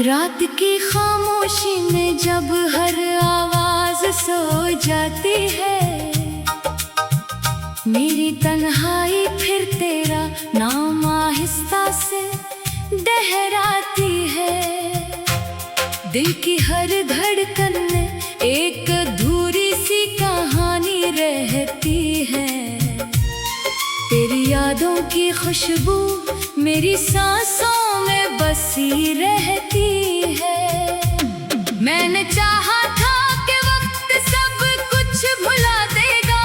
रात की खामोशी में जब हर आवाज सो जाती है, मेरी तन्हाई फिर तेरा नाम आहिस्ता से दोहराती है। दिल की हर धड़कन में एक अधूरी सी कहानी रहती है। तेरी यादों की खुशबू मेरी सांसों में बसी रहती है। मैंने चाहा था कि वक्त सब कुछ भुला देगा,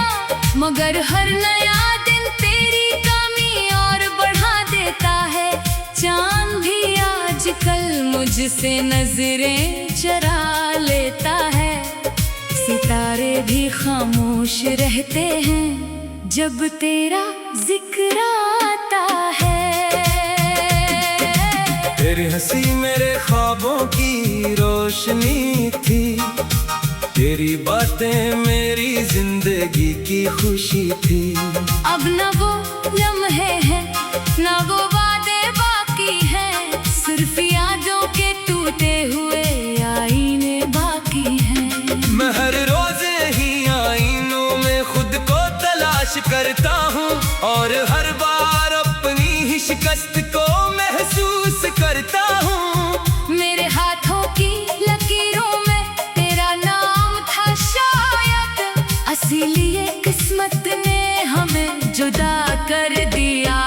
मगर हर नया दिन तेरी कमी और बढ़ा देता है। चांद भी आजकल मुझसे नजरें चरा लेता है, सितारे भी खामोश रहते हैं जब तेरा जिक्र आता है। तेरी हंसी मेरे ख्वाबों की रोशनी थी, तेरी बातें मेरी जिंदगी की खुशी थी। अब न वो लम्हे हैं न वो वादे बाकी हैं, सिर्फ यादों के टूटे हुए आईने बाकी हैं। मैं हर रोज ही आईनों में खुद को तलाश करता हूँ, और हर बार अपनी ही शिकस्त को महसूस करता हूँ। मेरे हाथों की लकीरों में तेरा नाम था शायद, इसीलिए किस्मत ने हमें जुदा कर दिया।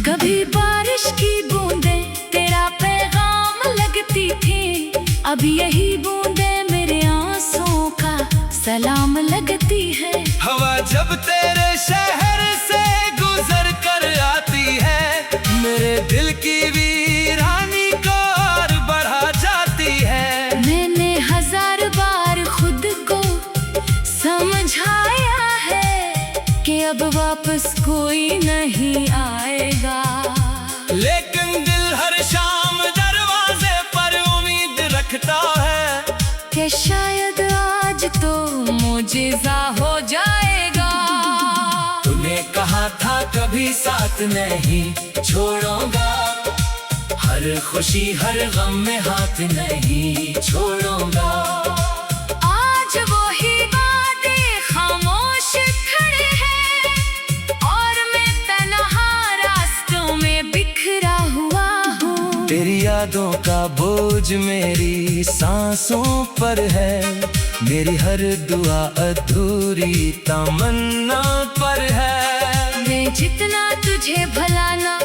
कभी बारिश की बूंदें तेरा पैगाम लगती थी, अब यही बूंदें मेरे आंसुओं का सलाम लगती है। हवा जब तेरे शहर से गुजर कर आती है, मेरे दिल की वीरानी को और बढ़ा जाती है। मैंने हजार बार खुद को समझाया है कि अब वापस कोई नहीं आएगा, लेकिन दिल हर शाम दरवाजे पर उम्मीद रखता है कि शायद आज तो मुजिज़ा हो जाएगा। तूने कहा था कभी साथ नहीं छोड़ूंगा, हर खुशी हर गम में हाथ नहीं छोड़ूंगा। आज वो ही बातें खामोश खड़े हैं, और मैं तन्हा रास्तों में बिखरा हुआ हूँ। तेरी यादों का बोझ मेरी सांसों पर है, मेरी हर दुआ अधूरी तमन्ना पर है। मैं जितना तुझे भलाना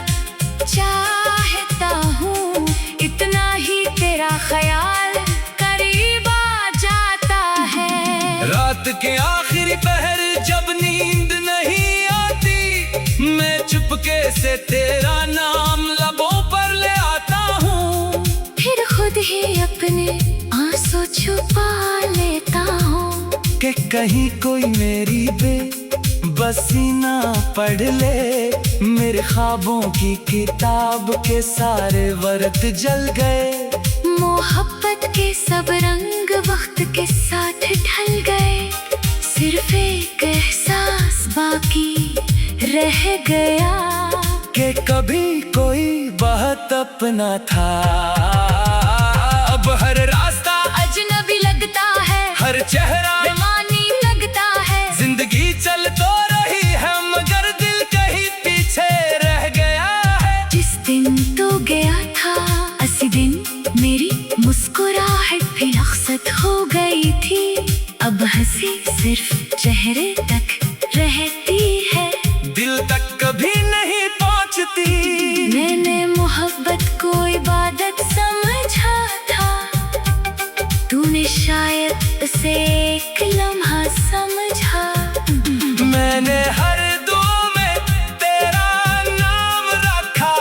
चाहता हूँ, इतना ही तेरा ख्याल करीब आ जाता है। रात के आखिरी पहर जब नींद नहीं आती, मैं चुपके से तेरा नाम लबों पर ले आता हूँ। फिर खुद ही अपने आंसू छुपा लेता हूँ कि कहीं कोई मेरी बेबसी ना पढ़ ले। मेरे ख्वाबों की किताब के सारे वर्द जल गए, मोहब्बत के सब रंग वक्त के साथ ढल गए, सिर्फ एक एहसास बाकी रह गया कि कभी कोई बहुत अपना था। अब हर रास्ता अजनबी लगता है, हर चेहरा बेमानी लगता है। जिंदगी चल तो रही है, मगर दिल कहीं पीछे रह गया है। जिस दिन तू गया था उसी दिन मेरी मुस्कुराहट भी रखसत हो गई थी। अब हंसी सिर्फ चेहरे तक रहती है, दिल तक कभी नहीं पहुंचती। मैंने मोहब्बत को इबादत समझा था, तूने शायद उसे एक लम्हा समझा। मैंने हर दुआ में तेरा नाम रखा,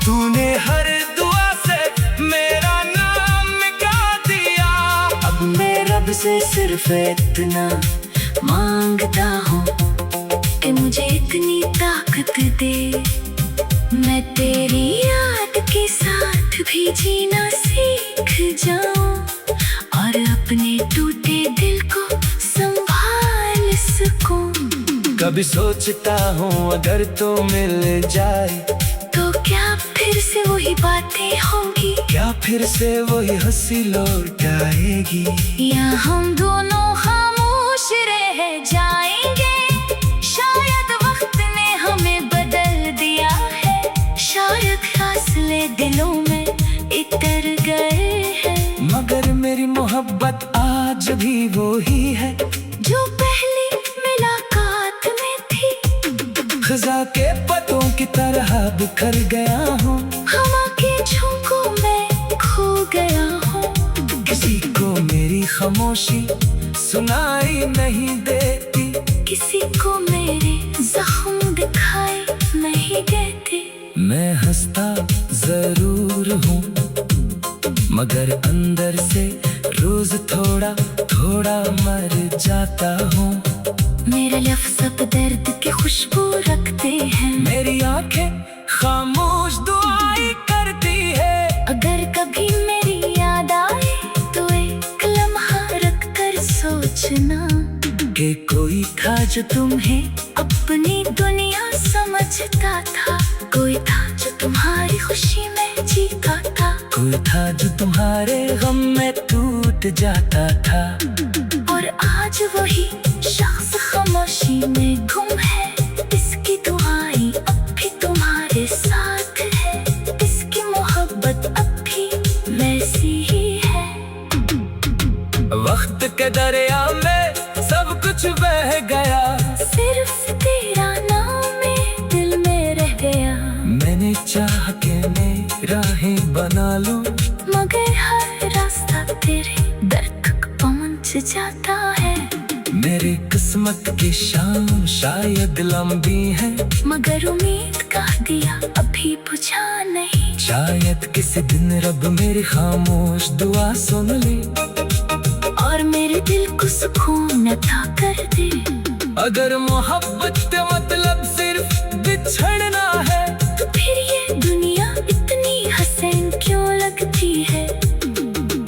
तूने हर दुआ से मेरा नाम मिटा दिया। अब मैं रब से सिर्फ इतना मांगता हूँ कि मुझे इतनी ताकत दे, मैं तेरी याद के साथ भी जीना सीख जाऊं, और अपने टूटे दिल को संभाल सकूं। कभी सोचता हूँ अगर तो मिल जाए तो क्या फिर से वही बातें होंगी, क्या फिर से वही हंसी लौट आएगी, या हम दोनों खामोश रह जाएंगे। शायद वक्त ने हमें बदल दिया है, शायद फासले दिलों में इतर गए हैं, मगर मेरी मोहब्बत आज भी वो ही है जो पहली मुलाकात में थी। खजा के पत्तों की तरह बिखर गया हूँ, हवा के झोंकों में खो गया हूँ। किसी को मेरी खामोशी सुनाई नहीं देती, किसी को मेरे जख्म दिखाई नहीं देते। मैं हंसता जरूर हूँ मगर अंदर से रोज थोड़ा थोड़ा मर जाता हूँ। मेरे लफ्ज़ अब दर्द की खुशबू रखते हैं, मेरी आंखें खामोश दुआएं करती है। अगर कभी मेरी याद आए तो एक लम्हा रख कर सोचना कि कोई था जो तुम्हें अपनी दुनिया समझता था, कोई था जो तुम्हारी खुशी में जीता था, कोई था जो तुम्हारे गम में टूट जाता था। और आज वही शख्स खामोशी में गुम है। इसकी दुआएं अब भी तुम्हारे साथ है, इसकी मोहब्बत अब भी वैसी ही है। वक्त के दरिया में सब कुछ बह गया, सिर्फ तेरा नाम मेरे दिल में रह गया। मैंने चाह के मैं राहें बना लूं, मगर हर रास्ता तेरे दर तक पहुंच जाता है। मेरी किस्मत की शाम शायद लंबी है, मगर उम्मीद का दिया अभी बुझा नहीं। शायद किसी दिन रब मेरी खामोश दुआ सुन ले और मेरे दिल को सुकून अता कर दे। अगर मोहब्बत का मतलब सिर्फ बिछड़ना है तो फिर ये दुनिया इतनी हसीन क्यों लगती है।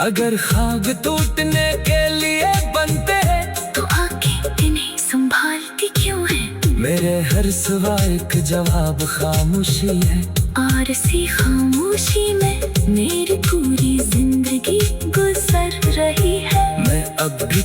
अगर ख्वाब टूटने के लिए बनते हैं तो आंखें इन्हें संभालती क्यों है। मेरे हर सवाल का जवाब खामोशी है, और इसी खामोशी में मेरी पूरी जिंदगी गुजर रही है। मैं अब भी